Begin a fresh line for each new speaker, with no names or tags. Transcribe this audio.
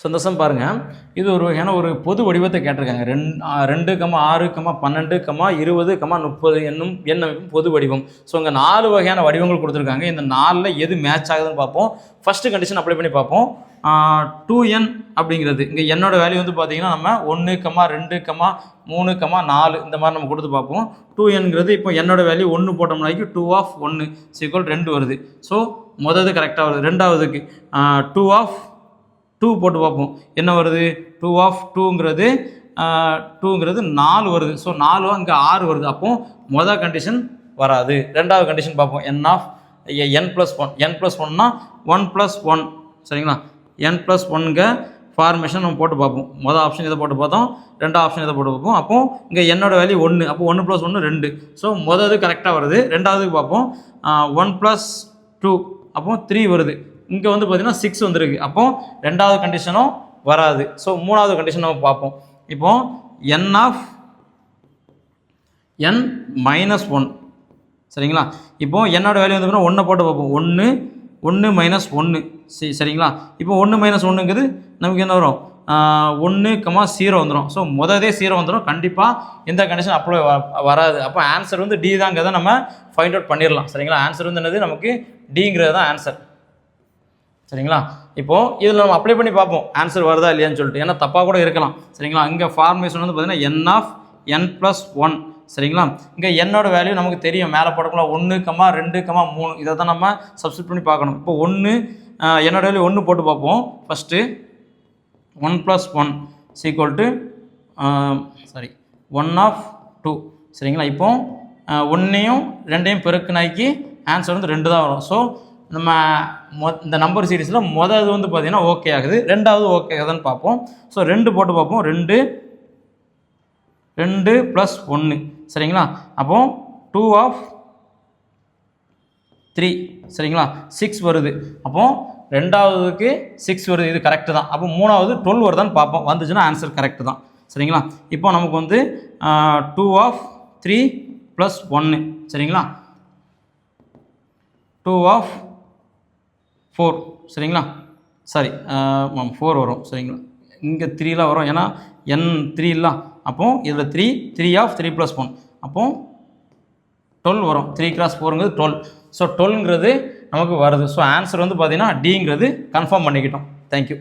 சந்தோஷம் பாருங்கள், இது ஒரு வகையான ஒரு பொது வடிவத்தை கேட்டிருக்காங்க. 2, 6, 12, 20, 30 என்னும் எண்ணமைப்பும் பொது வடிவம். ஸோ இங்கே 4 வகையான வடிவங்கள் கொடுத்துருக்காங்க. இந்த 4ல் எது மேட்ச் ஆகுதுன்னு பார்ப்போம். ஃபஸ்ட்டு கண்டிஷன் அப்ளை பண்ணி பார்ப்போம். 2n அப்படிங்கிறது இங்கே என்னோட வேல்யூ வந்து பார்த்தீங்கன்னா நம்ம 1, 2, 3, 4 இந்த மாதிரி நம்ம கொடுத்து பார்ப்போம். 2nங்கிறது இப்போ என்னோட வேல்யூ 1 போட்டோம்னாக்கி 2 ஆஃப் 1 = 2 வருது. ஸோ முதது கரெக்டாக வருது. ரெண்டாவதுக்கு 2 ஆஃப் 2 போட்டு பார்ப்போம், என்ன வருது? 2 ஆஃப் 2ங்கிறது 4 வருது. ஸோ 4 இங்கே 6 வருது. அப்போ மொதல் கண்டிஷன் வராது. ரெண்டாவது கண்டிஷன் பார்ப்போம். n+1 n+1னா 1+1 சரிங்களா? n+1ங்க ஃபார்மேஷன் நம்ம போட்டு பார்ப்போம். மொதல் ஆப்ஷன் இதை போட்டு பார்த்தோம், ரெண்டாவது ஆப்ஷன் இதை போட்டு பார்ப்போம். அப்போ இங்கே என்னோட வேல்யூ 1, அப்போ 1+1 2. ஸோ மொதல் கரெக்டாக வருது. ரெண்டாவதுக்கு பார்ப்போம். 1+2 அப்போ 3 வருது. இங்கே வந்து பார்த்தீங்கன்னா 6 வந்துருக்கு. அப்போ ரெண்டாவது கண்டிஷனும் வராது. ஸோ மூணாவது கண்டிஷன் நம்ம பார்ப்போம். இப்போ n-1 சரிங்களா? இப்போ என்னோட வேல்யூ வந்து 1 போட்டு பார்ப்போம். 1 - 1 சரிங்களா? இப்போ 1 - 1ங்கிறது நமக்கு என்ன வரும்? 1, 0 வந்துடும். ஸோ முதலே 0 வந்துடும். கண்டிப்பாக எந்த கண்டிஷன் அப்ளை வராது. அப்போ ஆன்சர் வந்து டி தாங்கிறத நம்ம ஃபைண்ட் அவுட் பண்ணிடலாம். சரிங்களா? ஆன்சர் வந்து என்னது? நமக்கு டிங்கிறது தான் ஆன்சர். சரிங்களா? இப்போது இதில் நம்ம அப்ளை பண்ணி பார்ப்போம் ஆன்சர் வருதா இல்லையான்னு சொல்லிட்டு. ஏன்னா தப்பாக கூட இருக்கலாம். சரிங்களா? இங்கே ஃபார்மேஷன் வந்து பார்த்தீங்கன்னா n+1 சரிங்களா? இங்கே என்னோட வேல்யூ நமக்கு தெரியும், மேலே போடக்குள்ள 1, 2, 3 இதை தான் நம்ம சப்ஸ்டிட் பண்ணி பார்க்கணும். இப்போ 1 என்னோட வேல்யூ 1 போட்டு பார்ப்போம். ஃபஸ்ட்டு 1+1 = 1/2 சரிங்களா? இப்போ 1ஐயும் 2ஐயும் பெருக்குனாக்கி ஆன்சர் வந்து 2 தான் வரும். ஸோ நம்ம இந்த நம்பர் சீரீஸில் மொதல் வந்து பார்த்திங்கன்னா ஓகே ஆகுது, ரெண்டாவது ஓகே ஆகுதுன்னு பார்ப்போம். ஸோ 2 போட்டு பார்ப்போம். 2 + 1 சரிங்களா? அப்போ 2 ஆஃப் 3 சரிங்களா? 6 வருது. அப்போது ரெண்டாவதுக்கு 6 வருது, இது கரெக்டு தான். அப்போ மூணாவது 12 வருதான்னு பார்ப்போம். வந்துச்சுன்னா ஆன்சர் கரெக்டு தான். சரிங்களா? இப்போ நமக்கு வந்து 2 ஆஃப் 3 + 1 சரிங்களா? 2 ஆஃப் 4 சரிங்களா? சாரி 4 வரும் சரிங்களா? இங்கே 3லாம் வரும், ஏன்னா n3 இல்லை. அப்போது இதில் 3 ஆஃப் 3 + 1 அப்போது 12 வரும். 3 × 4ங்கிறது 12. ஸோ 12ங்கிறது நமக்கு வருது. ஸோ ஆன்சர் வந்து பார்த்திங்கன்னா டிங்கிறது கன்ஃபார்ம் பண்ணிக்கிட்டோம். தேங்க்யூ.